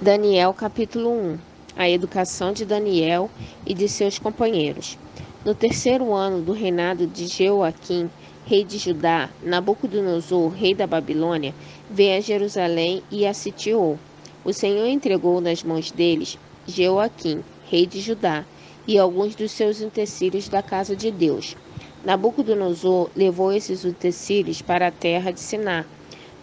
Daniel capítulo 1. A educação de Daniel e de seus companheiros. No terceiro ano do reinado de Jeoaquim, rei de Judá, Nabucodonosor, rei da Babilônia, veio a Jerusalém e a sitiou. O Senhor entregou nas mãos deles Jeoaquim, rei de Judá, e alguns dos seus utensílios da casa de Deus. Nabucodonosor levou esses utensílios para a terra de Siná,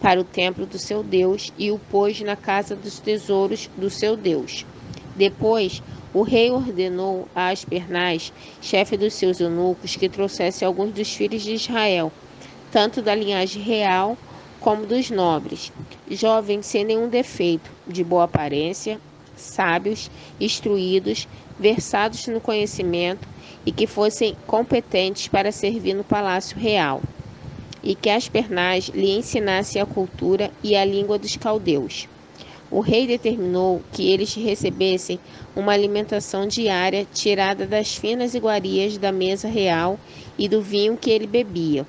para o templo do seu Deus, e o pôs na casa dos tesouros do seu Deus. Depois, o rei ordenou a Aspernaz, chefe dos seus eunucos, que trouxesse alguns dos filhos de Israel, tanto da linhagem real como dos nobres, jovens sem nenhum defeito, de boa aparência, sábios, instruídos, versados no conhecimento e que fossem competentes para servir no palácio real, e que Aspernaz lhe ensinasse a cultura e a língua dos caldeus. O rei determinou que eles recebessem uma alimentação diária tirada das finas iguarias da mesa real e do vinho que ele bebia.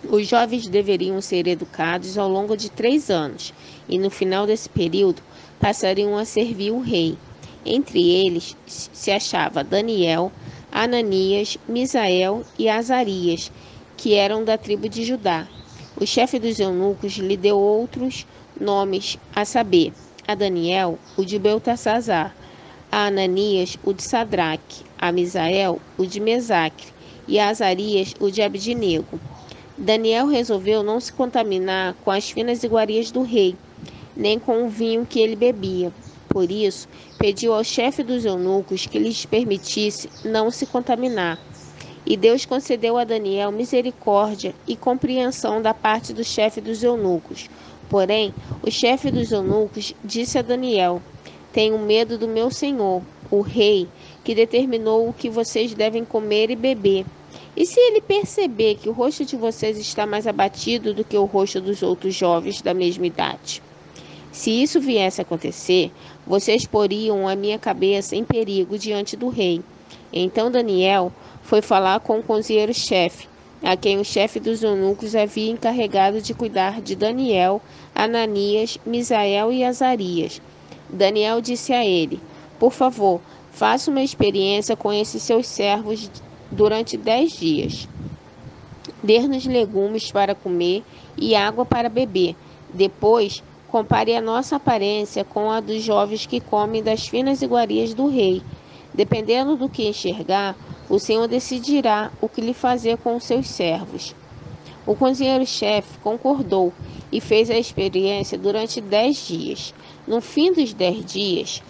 Os jovens deveriam ser educados ao longo de 3 anos, e no final desse período passariam a servir o rei. Entre eles se achava Daniel, Ananias, Misael e Azarias, que eram da tribo de Judá. O chefe dos eunucos lhe deu outros nomes, a saber, a Daniel, o de Beltesazar, a Ananias, o de Sadraque, a Misael, o de Mesaque, e a Azarias, o de Abdinego. Daniel resolveu não se contaminar com as finas iguarias do rei, nem com o vinho que ele bebia. Por isso, pediu ao chefe dos eunucos que lhes permitisse não se contaminar. E Deus concedeu a Daniel misericórdia e compreensão da parte do chefe dos eunucos. Porém, o chefe dos eunucos disse a Daniel: Tenho medo do meu senhor, o rei, que determinou o que vocês devem comer e beber. E se ele perceber que o rosto de vocês está mais abatido do que o rosto dos outros jovens da mesma idade? Se isso viesse a acontecer, vocês poriam a minha cabeça em perigo diante do rei. Então Daniel foi falar com o conselheiro-chefe, a quem o chefe dos eunucos havia encarregado de cuidar de Daniel, Ananias, Misael e Azarias. Daniel disse a ele: Por favor, faça uma experiência com esses seus servos durante 10 dias. Dê-nos legumes para comer e água para beber. Depois, compare a nossa aparência com a dos jovens que comem das finas iguarias do rei. Dependendo do que enxergar, o Senhor decidirá o que lhe fazer com os seus servos. O conselheiro-chefe concordou e fez a experiência durante 10 dias. No fim dos 10 dias,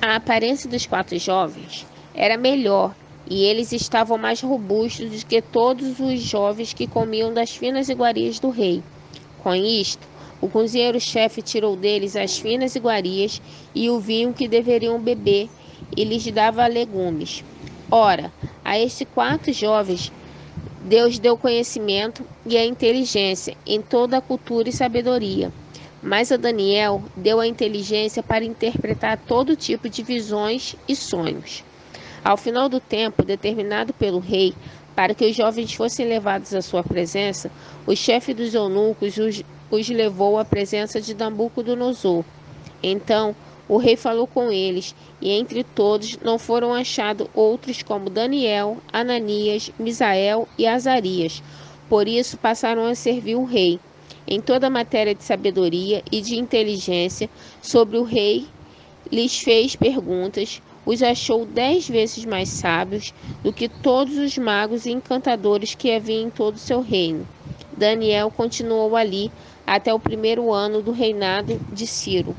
a aparência dos 4 jovens era melhor e eles estavam mais robustos do que todos os jovens que comiam das finas iguarias do rei. Com isto, o cozinheiro-chefe tirou deles as finas iguarias e o vinho que deveriam beber e lhes dava legumes. Ora, a estes 4 jovens Deus deu conhecimento e a inteligência em toda a cultura e sabedoria. Mas a Daniel deu a inteligência para interpretar todo tipo de visões e sonhos. Ao final do tempo determinado pelo rei, para que os jovens fossem levados à sua presença, o chefe dos eunucos os levou à presença de Nabucodonosor. Então o rei falou com eles, e entre todos não foram achados outros como Daniel, Ananias, Misael e Azarias. Por isso passaram a servir o rei. Em toda matéria de sabedoria e de inteligência sobre o rei, lhes fez perguntas, os achou 10 vezes mais sábios do que todos os magos e encantadores que havia em todo o seu reino. Daniel continuou ali até o primeiro ano do reinado de Ciro.